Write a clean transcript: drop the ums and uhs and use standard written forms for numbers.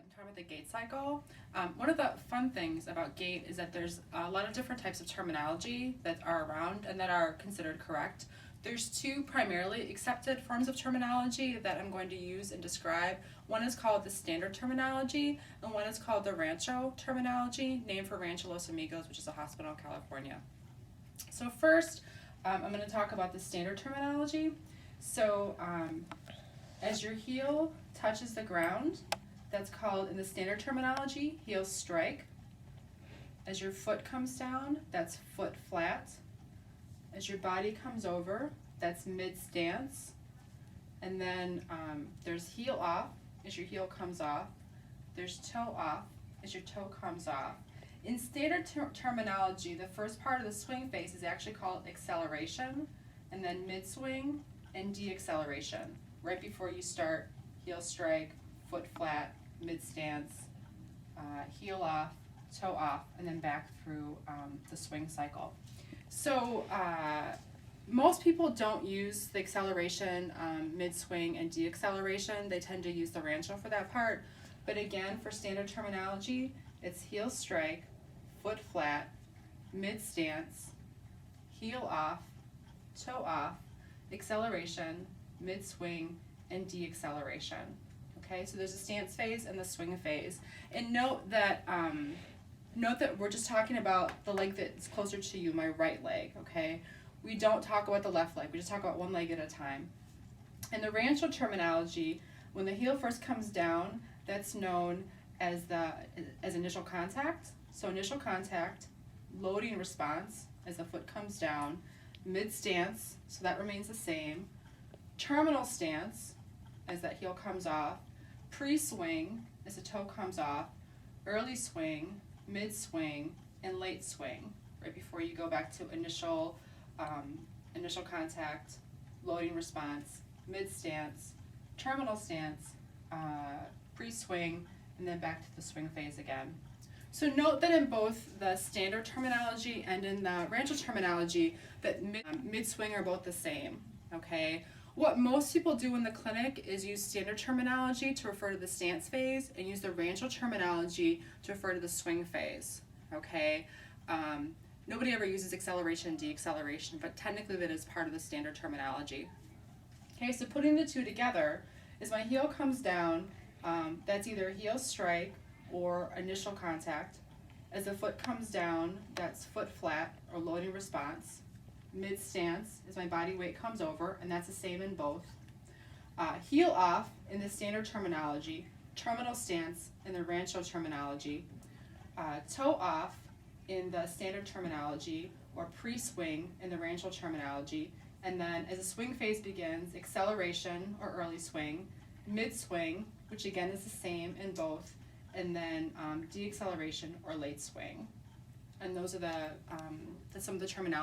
I'm talking about the gait cycle. One of the fun things about gait is that there's a lot of different types of terminology that are around and that are considered correct. There's two primarily accepted forms of terminology that I'm going to use and describe. One is called the standard terminology, and one is called the Rancho terminology, named for Rancho Los Amigos, which is a hospital in California. So first, I'm going to talk about the standard terminology. So as your heel touches the ground, that's called, in the standard terminology, heel strike. As your foot comes down, that's foot flat. As your body comes over, that's mid stance. And then there's heel off, as your heel comes off. There's toe off, as your toe comes off. In standard terminology, the first part of the swing phase is actually called acceleration, and then mid swing and deceleration. Right before you start, heel strike, foot flat, mid stance, heel off, toe off, and then back through the swing cycle. So most people don't use the acceleration, mid-swing, and deceleration. They tend to use the Rancho for that part. But again, for standard terminology, it's heel strike, foot flat, mid-stance, heel off, toe off, acceleration, mid-swing, and deceleration. Okay, so there's a stance phase and the swing phase. And note that we're just talking about the leg that's closer to you, my right leg, okay? We don't talk about the left leg, we just talk about one leg at a time. In the Rancho terminology, when the heel first comes down, that's known as initial contact. So initial contact, loading response as the foot comes down, mid stance, so that remains the same, terminal stance as that heel comes off, pre-swing as the toe comes off, early swing, mid-swing, and late swing, right before you go back to initial contact, loading response, mid-stance, terminal stance, pre-swing, and then back to the swing phase again. So note that in both the standard terminology and in the Rancho terminology, that mid-swing are both the same, okay? What most people do in the clinic is use standard terminology to refer to the stance phase and use the Rancho terminology to refer to the swing phase, okay? Nobody ever uses acceleration and deceleration, but technically that is part of the standard terminology. Okay, so putting the two together is my heel comes down, that's either heel strike or initial contact. As the foot comes down, that's foot flat or loading response. Mid stance as my body weight comes over, and that's the same in both. Heel off in the standard terminology, terminal stance in the Rancho terminology, toe off in the standard terminology, or pre-swing in the Rancho terminology, and then as the swing phase begins, acceleration or early swing, mid-swing, which again is the same in both, and then deceleration or late swing. And those are some of the terminology.